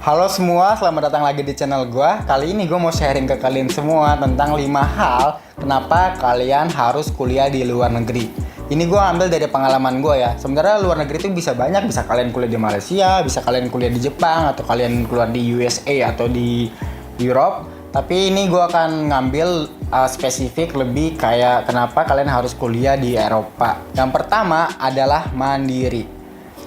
Halo semua, selamat datang lagi di channel gue. Kali ini gue mau sharing ke kalian semua tentang 5 hal kenapa kalian harus kuliah di luar negeri. Ini gue ambil dari pengalaman gue ya. Sebenarnya luar negeri itu bisa banyak, bisa kalian kuliah di Malaysia, bisa kalian kuliah di Jepang, atau kalian keluar di USA atau di Europe. Tapi ini gue akan ngambil spesifik lebih kayak kenapa kalian harus kuliah di Eropa. Yang pertama adalah mandiri.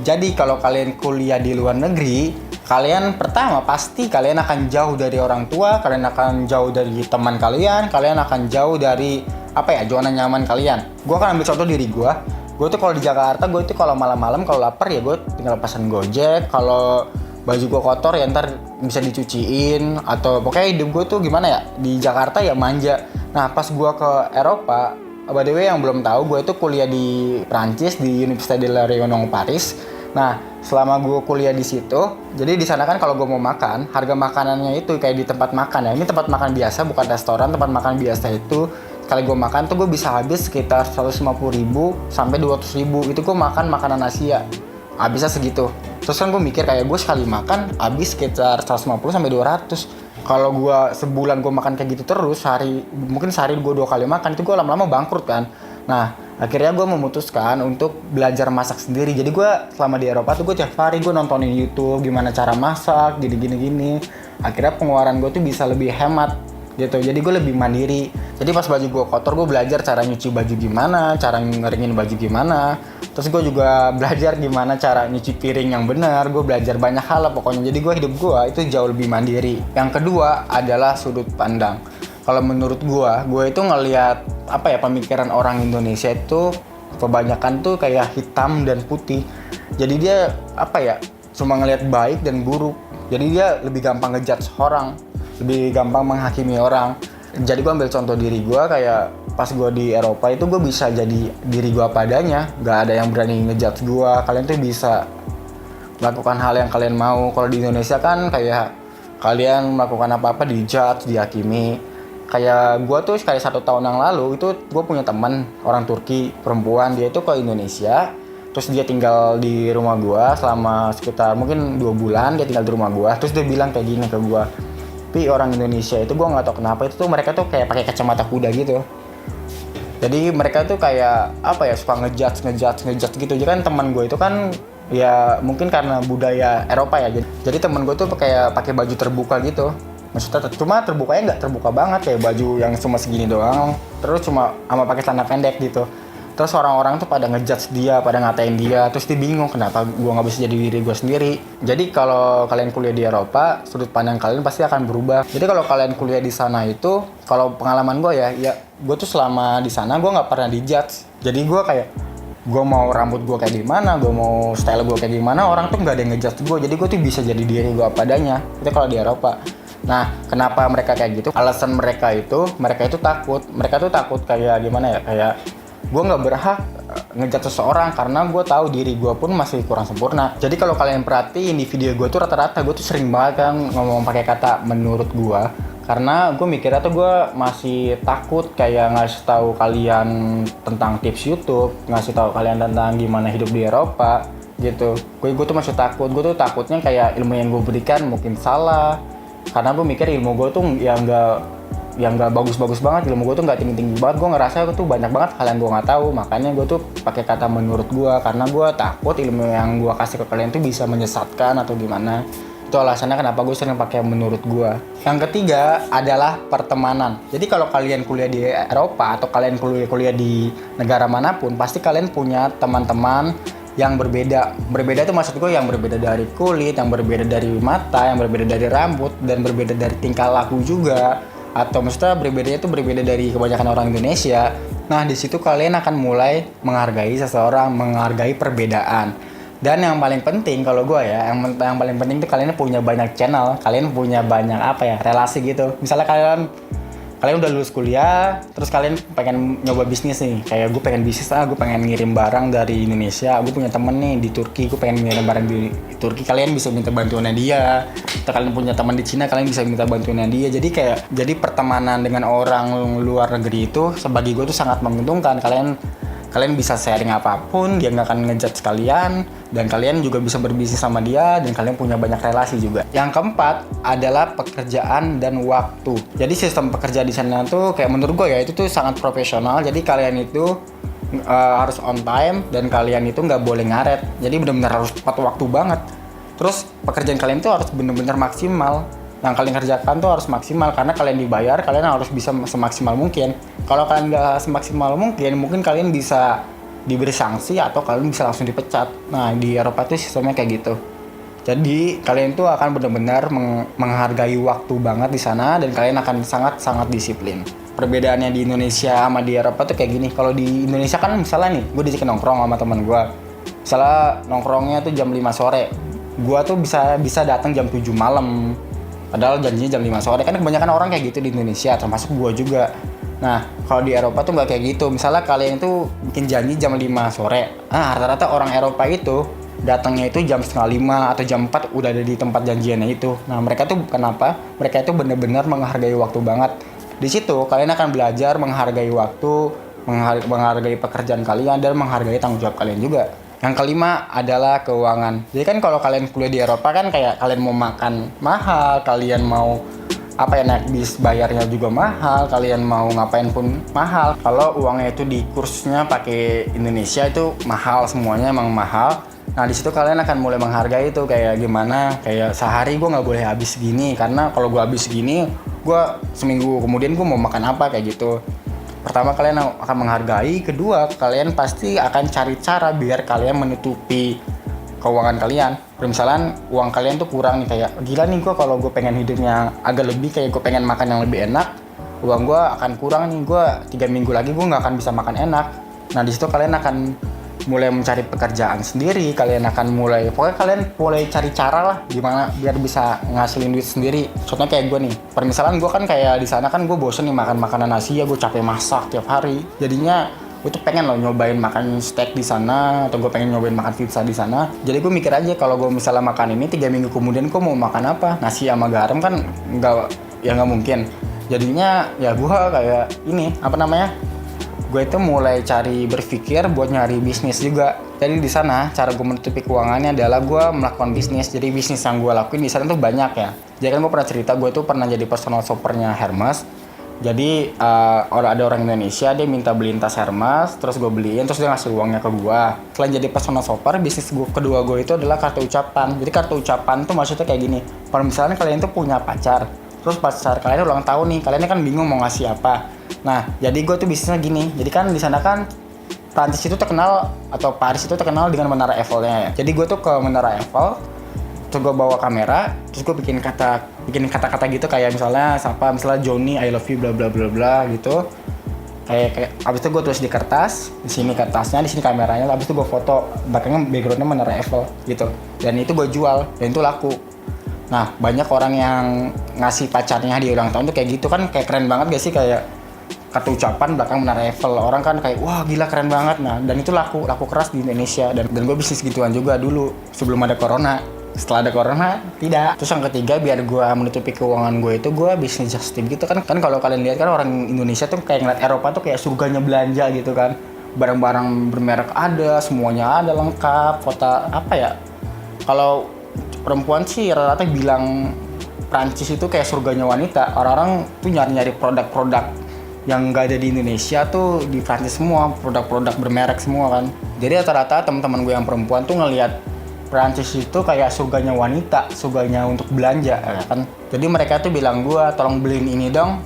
Jadi kalau kalian kuliah di luar negeri, kalian pertama pasti kalian akan jauh dari orang tua, kalian akan jauh dari teman kalian akan jauh dari zona nyaman kalian. Gue akan ambil contoh diri gue. Gue tuh kalau di Jakarta, gue tuh kalau malam-malam kalau lapar ya gue tinggal pesan Gojek. Kalau baju gue kotor ya ntar bisa dicuciin, atau pokoknya hidup gue tuh gimana ya, di Jakarta ya manja. Nah pas gue ke Eropa, by the way yang belum tahu, gue itu kuliah di Prancis di Université de la Réunion Paris. Nah, selama gue kuliah di situ, jadi di sana kan kalau gue mau makan, harga makanannya itu kayak di tempat makan ya. Ini tempat makan biasa, bukan restoran, tempat makan biasa itu. Sekali gue makan tuh gue bisa habis sekitar 150.000 sampai 200.000. Itu gue makan makanan Asia. Habisnya segitu. Terus kan gue mikir kayak gue sekali makan habis sekitar 150 sampai 200. Kalau gue sebulan gue makan kayak gitu terus, mungkin sehari gue 2 kali makan, itu gue lama-lama bangkrut kan. Nah, akhirnya gue memutuskan untuk belajar masak sendiri. Jadi gue selama di Eropa tuh gue tiap hari gue nontonin YouTube gimana cara masak, gini. Akhirnya pengeluaran gue tuh bisa lebih hemat gitu. Jadi gue lebih mandiri. Jadi pas baju gue kotor, gue belajar cara nyuci baju gimana, cara ngeringin baju gimana. Terus gue juga belajar gimana cara nyuci piring yang benar. Gue belajar banyak hal lah pokoknya. Jadi hidup gue itu jauh lebih mandiri. Yang kedua adalah sudut pandang. Kalau menurut gue itu ngelihat pemikiran orang Indonesia itu kebanyakan tuh kayak hitam dan putih. Jadi dia cuma ngelihat baik dan buruk. Jadi dia lebih gampang ngejudge orang, lebih gampang menghakimi orang. Jadi gue ambil contoh diri gue, kayak pas gue di Eropa itu gue bisa jadi diri gue apa adanya. Gak ada yang berani ngejudge gue. Kalian tuh bisa melakukan hal yang kalian mau. Kalau di Indonesia kan kayak kalian melakukan apa-apa dijudge, dihakimi. Kayak gue tuh kayak 1 tahun yang lalu itu gue punya teman orang Turki perempuan, dia itu ke Indonesia, terus dia tinggal di rumah gue selama sekitar mungkin 2 bulan dia tinggal di rumah gue. Terus dia bilang kayak gini ke gue, tapi orang Indonesia itu gue nggak tahu kenapa itu tuh mereka tuh kayak pakai kacamata kuda gitu. Jadi mereka tuh kayak suka ngejudge gitu. Jadi kan teman gue itu kan ya mungkin karena budaya Eropa ya. Jadi teman gue tuh kayak pakai baju terbuka gitu. Maksudnya cuma terbukanya nggak terbuka banget, kayak baju yang cuma segini doang, terus cuma sama pakai celana pendek gitu. Terus orang-orang tuh pada ngejudge dia, pada ngatain dia, terus dia bingung kenapa gue nggak bisa jadi diri gue sendiri. Jadi kalau kalian kuliah di Eropa, sudut pandang kalian pasti akan berubah. Jadi kalau kalian kuliah di sana itu, kalau pengalaman gue ya gue tuh selama di sana gue nggak pernah dijudge. Jadi gue kayak gue mau rambut gue kayak gimana, gue mau style gue kayak gimana, orang tuh nggak ada yang ngejudge gue. Jadi gue tuh bisa jadi diri gue apa adanya. Itu kalau di Eropa. Nah, kenapa mereka kayak gitu? Alasan mereka itu takut. Mereka tuh takut kayak gimana ya? Kayak gue nggak berhak ngejudge seseorang karena gue tahu diri gue pun masih kurang sempurna. Jadi kalau kalian perhatiin di video gue tuh rata-rata gue tuh sering banget kan ngomong pakai kata menurut gue, karena gue mikirnya tuh gue masih takut kayak ngasih tahu kalian tentang tips YouTube, ngasih tahu kalian tentang gimana hidup di Eropa gitu. Gue tuh masih takut. Gue tuh takutnya kayak ilmu yang gue berikan mungkin salah. Karena gue mikir ilmu gue tuh yang nggak bagus-bagus banget, ilmu gue tuh nggak tinggi-tinggi banget. Gue ngerasa tuh banyak banget hal yang gue nggak tahu, makanya gue tuh pakai kata menurut gue, karena gue takut ilmu yang gue kasih ke kalian tuh bisa menyesatkan atau gimana. Itu alasannya kenapa gue sering pakai menurut gue. Yang ketiga adalah pertemanan. Jadi kalau kalian kuliah di Eropa atau kalian kuliah di negara manapun, pasti kalian punya teman-teman yang berbeda. Berbeda itu maksud gue yang berbeda dari kulit, yang berbeda dari mata, yang berbeda dari rambut, dan berbeda dari tingkah laku juga. Atau maksudnya berbedanya itu berbeda dari kebanyakan orang Indonesia. Nah, di situ kalian akan mulai menghargai seseorang, menghargai perbedaan. Dan yang paling penting kalau gue ya, yang paling penting itu kalian punya banyak channel, kalian punya banyak relasi gitu. Misalnya kalian udah lulus kuliah, terus kalian pengen nyoba bisnis nih. Kayak gue pengen bisnis, gue pengen ngirim barang dari Indonesia. Gue punya temen nih di Turki, gue pengen ngirim barang di Turki. Kalian bisa minta bantuannya dia. Atau kalian punya teman di Cina, kalian bisa minta bantuannya dia. Jadi pertemanan dengan orang luar negeri itu bagi gue tuh sangat menguntungkan. Kalian Kalian bisa sharing apapun, dia nggak akan ngejudge kalian, dan kalian juga bisa berbisnis sama dia, dan kalian punya banyak relasi juga. Yang keempat adalah pekerjaan dan waktu. Jadi sistem pekerja di sana tuh kayak menurut gue ya, itu tuh sangat profesional. Jadi kalian itu harus on time, dan kalian itu nggak boleh ngaret. Jadi benar-benar harus tepat waktu banget. Terus pekerjaan kalian tuh harus benar-benar maksimal. Yang kalian kerjakan tuh harus maksimal, karena kalian dibayar, kalian harus bisa semaksimal mungkin. Kalau kalian nggak semaksimal mungkin kalian bisa diberi sanksi atau kalian bisa langsung dipecat. Nah, di Eropa tuh sistemnya kayak gitu. Jadi kalian tuh akan benar-benar menghargai waktu banget di sana, dan kalian akan sangat-sangat disiplin. Perbedaannya di Indonesia sama di Eropa tuh kayak gini. Kalau di Indonesia kan misalnya nih, gue diajak nongkrong sama teman gue. Misalnya nongkrongnya tuh jam 5 sore. Gue tuh bisa datang jam 7 malam. Padahal janjinya jam 5 sore. Kan kebanyakan orang kayak gitu di Indonesia, termasuk gue juga. Nah, kalau di Eropa tuh nggak kayak gitu. Misalnya kalian tuh bikin janji jam 5 sore. Nah, rata-rata orang Eropa itu datangnya itu jam setengah 5 atau jam 4 udah ada di tempat janjiannya itu. Nah, mereka tuh kenapa? Mereka itu benar-benar menghargai waktu banget. Di situ kalian akan belajar menghargai waktu, menghargai pekerjaan kalian, dan menghargai tanggung jawab kalian juga. Yang kelima adalah keuangan. Jadi kan kalau kalian kuliah di Eropa kan kayak kalian mau makan mahal, kalian mau naik bis bayarnya juga mahal, kalian mau ngapain pun mahal. Kalau uangnya itu di kursnya pakai Indonesia itu mahal, semuanya emang mahal. Nah, di situ kalian akan mulai menghargai itu kayak gimana, kayak sehari gue nggak boleh habis segini, karena kalau gue habis segini, gue seminggu kemudian gue mau makan apa kayak gitu. Pertama, kalian akan menghargai. Kedua, kalian pasti akan cari cara biar kalian menutupi keuangan kalian. Misalnya uang kalian tuh kurang nih, kayak gila nih gue kalau gue pengen hidupnya agak lebih, kayak gue pengen makan yang lebih enak, uang gue akan kurang nih, gue 3 minggu lagi gue nggak akan bisa makan enak. Nah, di situ kalian akan mulai mencari pekerjaan sendiri, kalian akan mulai cari cara lah gimana biar bisa ngasilin duit sendiri. Contohnya kayak gue nih, permisalan gue kan kayak di sana kan gue bosen nih makan makanan Asia, gue capek masak tiap hari. Jadinya gue tuh pengen loh nyobain makan steak di sana, atau gue pengen nyobain makan pizza di sana. Jadi gue mikir aja kalau gue misalnya makan ini 3 minggu kemudian gue mau makan apa, nasi sama garam kan nggak mungkin. Jadinya ya gue kayak ini gue itu mulai cari berpikir buat nyari bisnis juga. Jadi di sana cara gue menutupi keuangannya adalah gue melakukan bisnis. Jadi bisnis yang gue lakuin di sana tuh banyak ya. Jadi kan gue pernah cerita gue tuh pernah jadi personal shoppernya Hermes. Jadi ada orang Indonesia, dia minta beliin tas Hermes, terus gue beliin, terus dia ngasih uangnya ke gue. Selain jadi personal shopper, bisnis kedua gue itu adalah kartu ucapan. Jadi kartu ucapan tuh maksudnya kayak gini. Kalau misalnya kalian tuh punya pacar, terus pacar kalian ulang tahun nih, kalian kan bingung mau ngasih apa. Nah, jadi gue tuh bisnisnya gini. Jadi kan di sana kan Prancis itu terkenal, atau Paris itu terkenal dengan Menara Eiffel-nya ya. Jadi gue tuh ke Menara Eiffel, terus gue bawa kamera, terus gue bikin kata-kata gitu kayak misalnya Johnny I love you bla bla bla bla gitu. Kayak abis itu gue tulis di kertas, di sini kertasnya, di sini kameranya, abis itu gue foto, belakangnya backgroundnya Menara Eiffel gitu. Dan itu gue jual, dan itu laku. Nah, banyak orang yang ngasih pacarnya di ulang tahun tuh kayak gitu kan, kayak keren banget gak sih, kayak kartu ucapan belakang Menara Eiffel. Orang kan kayak wah gila keren banget. Nah, dan itu laku keras di Indonesia, dan gue bisnis gituan juga dulu sebelum ada corona. Setelah ada corona tidak. Terus yang ketiga, biar gue menutupi keuangan gue itu, gue bisnis just tip gitu kan kalau kalian lihat kan orang Indonesia tuh kayak ngeliat Eropa tuh kayak surganya belanja gitu kan, barang-barang bermerek ada, semuanya ada lengkap. Kota kalau perempuan sih rata-rata bilang Prancis itu kayak surganya wanita. Orang-orang tuh nyari-nyari produk-produk yang nggak ada di Indonesia tuh di Prancis semua, produk-produk bermerek semua kan. Jadi rata-rata teman-teman gue yang perempuan tuh ngelihat Prancis itu kayak surganya wanita, surganya untuk belanja ya kan. Jadi mereka tuh bilang gue, tolong beliin ini dong,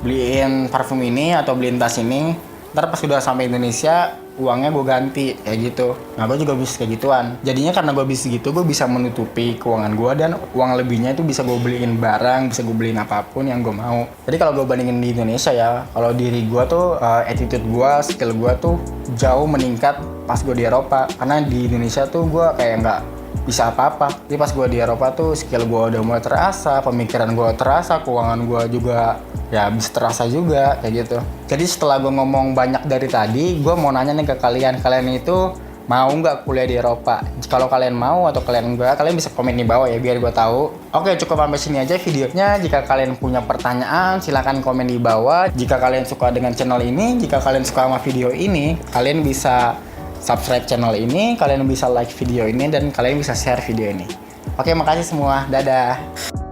beliin parfum ini atau beliin tas ini. Ntar pas udah sampai Indonesia uangnya gue ganti kayak gitu. Nah, gue juga bisa kayak gituan. Jadinya karena gue bisa gitu, gue bisa menutupi keuangan gue, dan uang lebihnya itu bisa gue beliin barang, bisa gue beliin apapun yang gue mau. Jadi kalau gue bandingin di Indonesia ya, kalau diri gue tuh attitude gue, skill gue tuh jauh meningkat pas gue di Eropa. Karena di Indonesia tuh gue kayak nggak bisa apa-apa. Jadi pas gue di Eropa tuh skill gue udah mulai terasa, pemikiran gue terasa, keuangan gue juga ya bisa terasa juga kayak gitu. Jadi setelah gue ngomong banyak dari tadi, gue mau nanya nih ke kalian itu mau nggak kuliah di Eropa? Kalau kalian mau atau kalian enggak, kalian bisa komen di bawah ya biar gue tahu. Oke, cukup sampai sini aja videonya. Jika kalian punya pertanyaan, silahkan komen di bawah. Jika kalian suka dengan channel ini, jika kalian suka sama video ini, kalian bisa subscribe channel ini, kalian bisa like video ini, dan kalian bisa share video ini. Oke, makasih semua. Dadah.